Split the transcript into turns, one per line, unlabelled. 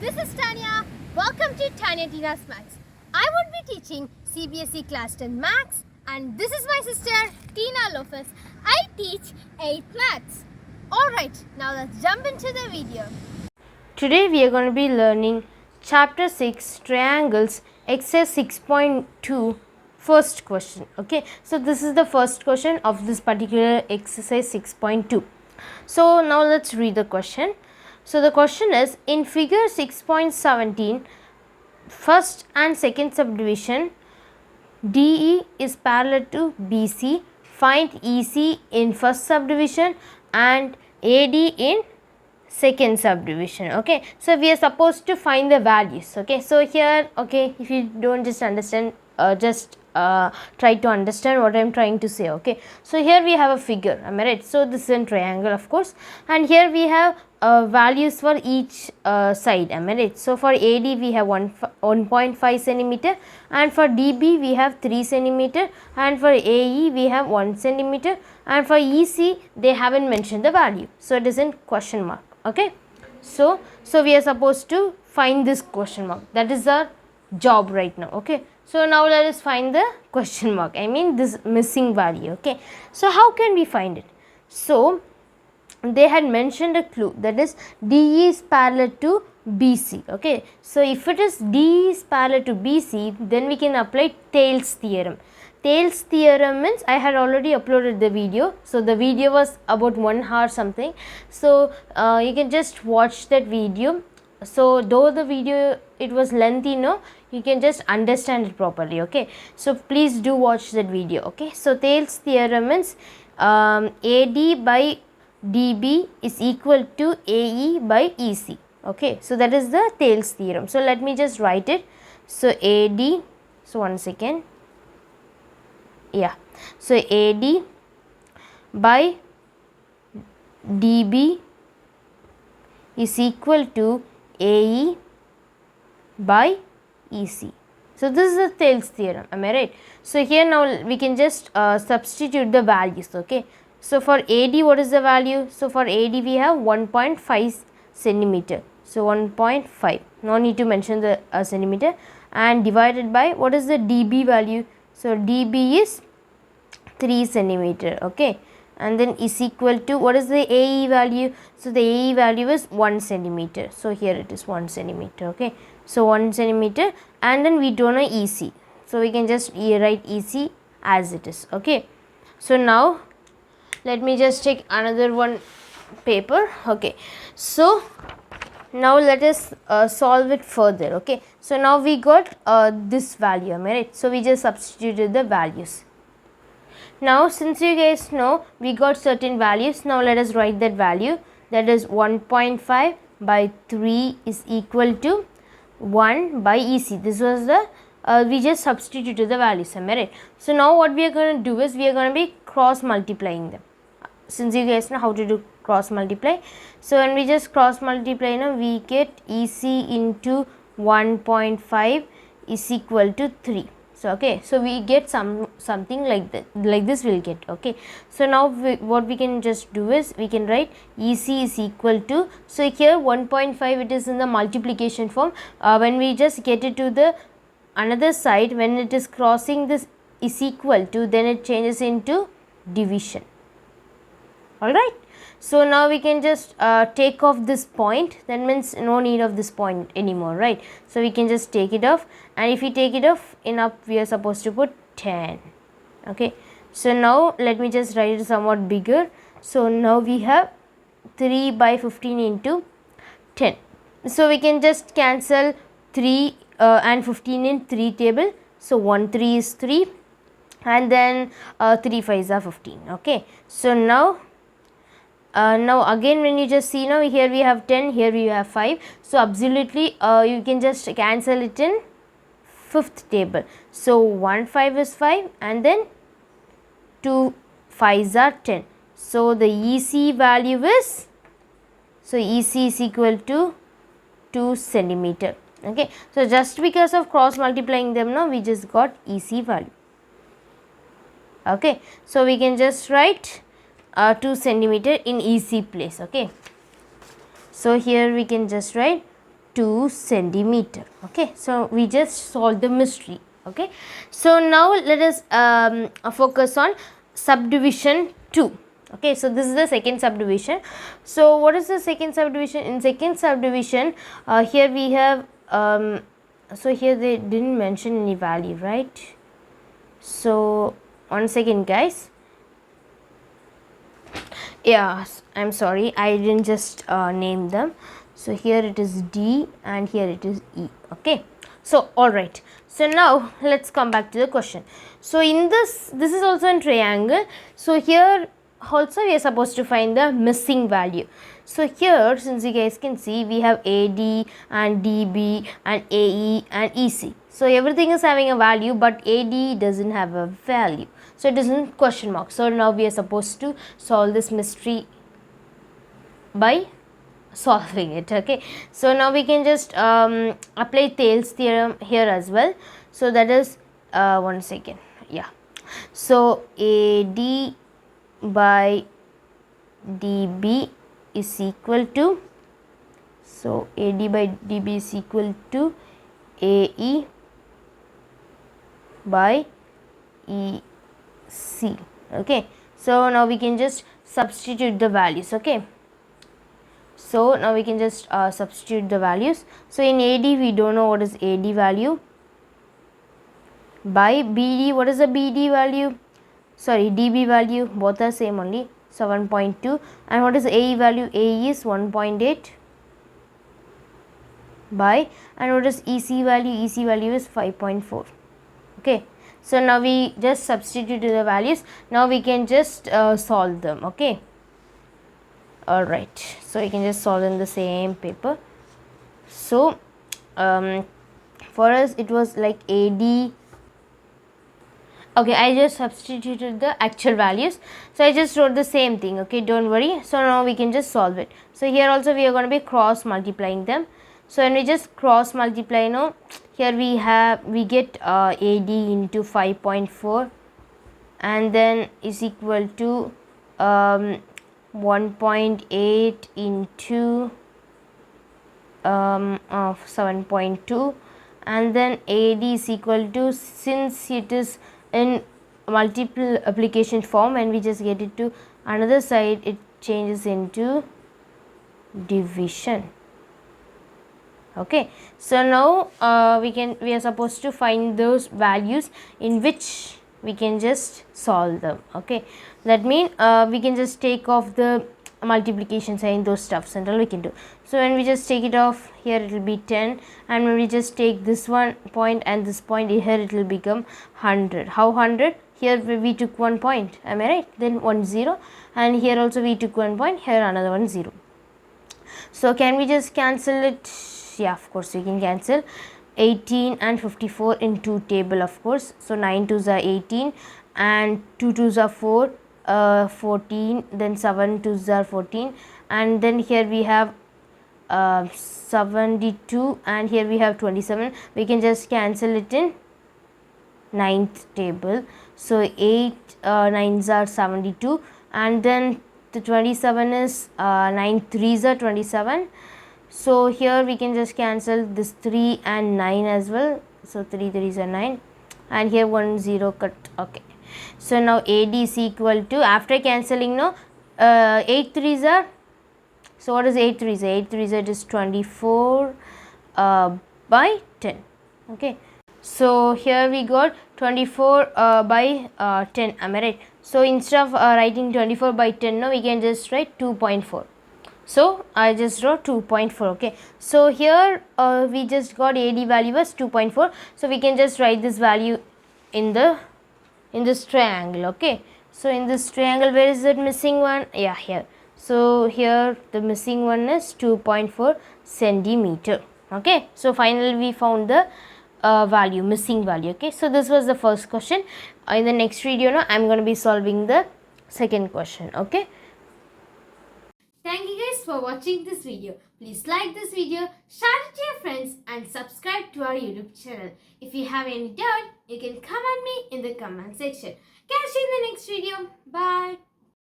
this is Tanya. Welcome to Tanya Tina's Maths. I would be teaching CBSE Class 10 Maths, and this is my sister Tina Lopez. I teach 8th Maths. Alright, now let's jump into the video.
Today we are going to be learning Chapter 6 Triangles, Exercise 6.2, first question. Okay, so this is the first question of this particular exercise 6.2. So now let's read the question. So the question is, in figure 6.17, first and second subdivision, DE is parallel to BC. Find EC in first subdivision and AD in second subdivision. Okay, so we are supposed to find the values. Okay, so here, okay, if you don't just understand, try to understand what I am trying to say. Okay, so here we have a figure, am I right? So this is a triangle, of course, and here we have values for each side, am I right? So for AD we have 1.5 centimeter, and for DB we have 3 centimeter, and for AE we have 1 centimeter, and for EC they haven't mentioned the value, so it is in question mark. Okay, so we are supposed to find this question mark. That is our job right now. Okay, so now let us find the question mark, I mean this missing value. Okay, so how can we find it? So they had mentioned a clue, that is DE is parallel to BC. Okay, so if it is DE is parallel to BC, then we can apply Thales theorem. Thales theorem means I had already uploaded the video, so the video was about 1 hour something, so you can just watch that video. So though the video it was lengthy, no, you can just understand it properly. Okay, so please do watch that video. Okay, so Thales theorem means AD by DB is equal to AE by EC. Okay, so that is the Thales theorem. So let me just write it. So AD, so one second, yeah, so AD by DB is equal to AE by EC. So this is the Thales theorem, am I right? So here now we can just substitute the values. Okay, so for AD what is the value? So for AD we have 1.5 centimeter, so 1.5, no need to mention the centimeter, and divided by what is the DB value? So DB is 3 centimeter. Okay, and then is equal to what is the AE value? So the AE value is 1 centimeter. So here it is 1 centimeter. Okay, so 1 centimeter, and then we don't know EC, so we can just write EC as it is. Okay, so now let me just take another one paper. Okay, so now let us solve it further. Okay, so now we got this value, am I right? So we just substituted the values. Now since you guys know we got certain values, now let us write that value, that is 1.5 by 3 is equal to 1 by EC. This was the we just substituted the values, am I right? So now what we are going to do is we are going to be cross multiplying them, since you guys know how to do cross multiply. So when we just cross multiply, now we get EC into 1.5 is equal to 3. So okay, so we get something like that, like this we'll get. Okay, so now what we can just do is we can write EC is equal to, so here 1.5 it is in the multiplication form. When we just get it to the another side, when it is crossing this is equal to, then it changes into division. Alright, so now we can just take off this point, that means no need of this point anymore, right? So we can just take it off, and if we take it off, in up we are supposed to put 10. Okay, so now let me just write it somewhat bigger. So now we have 3 by 15 into 10. So we can just cancel 3 and 15 in 3 table. So 1 3 is 3, and then 3 5s are 15. Okay, so now again when you just see, now here we have 10, here we have 5, so absolutely you can just cancel it in 5th table. So 1 5 is 5, and then 2 5s are 10. So the EC value is, so EC is equal to 2 centimeter. Okay, so just because of cross multiplying them, now we just got EC value. Okay, so we can just write 2 centimeter in EC place. Okay, so here we can just write 2 centimeter. Okay, so we just solved the mystery. Okay, so now let us focus on subdivision 2. Okay, so this is the second subdivision. So what is the second subdivision? In second subdivision, here we have so here they didn't mention any value, right? So one second, guys. Yes, I'm sorry, I didn't just name them. So here it is D and here it is E. Okay, so all right, so now let's come back to the question. So in this is also a triangle. So here also we are supposed to find the missing value. So here, since you guys can see, we have AD and DB and AE and EC. So everything is having a value, but AD doesn't have a value. So it isn't question mark. So now we are supposed to solve this mystery by solving it. Okay, so now we can just apply Thales theorem here as well. So that is one second, yeah. So AD by DB is equal to, so AD by DB is equal to AE by EC. Okay, so now we can just substitute the values. Okay, so now we can just substitute the values. So in AD we don't know what is AD value. By BD, what is the BD value? Sorry, DB value, both are same only, 7.2. And what is AE value? AE is 1.8 by, and what is EC value? EC value is 5.4. Okay, so now we just substitute the values. Now we can just solve them. Okay, all right, so you can just solve in the same paper. So for us it was like AD. Okay, I just substituted the actual values, so I just wrote the same thing. Okay, don't worry. So now we can just solve it. So here also we are going to be cross multiplying them. So when we just cross multiply, now here we get AD into 5.4 and then is equal to 1.8 into of 7.2, and then AD is equal to, since it is in multiple application form, and we just get it to another side, it changes into division. Okay, so now we are supposed to find those values in which we can just solve them. Okay, that means we can just take off the multiplication sign, those stuffs and all we can do. So when we just take it off, here it will be 10, and when we just take this one point and this point, here it will become 100. How 100? Here we took 1 point, am I right? Then 1 0, and here also we took 1 point, here another 1 0. So can we just cancel it? Yeah, of course we can cancel. 18 and 54 in 2 table, of course. So 9 2s are 18 and 2 2s are 4, 14, then 7 2s are 14, and then here we have 72, and here we have 27. We can just cancel it in 9th table. So 8 9s are 72, and then the 27 is 9 3s are 27. So here we can just cancel this 3 and 9 as well. So 3 3s are 9, and here 1 0 cut. Okay, so now AD is equal to, after cancelling, no 8 3s are, so what is 8 3s? 8 3s it is 24 by 10. Okay, so here we got 24 by 10, am I right? So instead of writing 24 by 10, no, we can just write 2.4. So I just wrote 2.4. Okay, so here we just got AD value as 2.4. So we can just write this value in this triangle. Okay, so in this triangle, where is that missing one? Yeah, here. So here the missing one is 2.4 centimeter. Okay, so finally we found the value, missing value. Okay, so this was the first question. In the next video, now I'm going to be solving the second question. Okay.
Thank you guys for watching this video. Please like this video, share it to your friends and subscribe to our YouTube channel. If you have any doubt, you can comment me in the comment section. Catch you in the next video. Bye.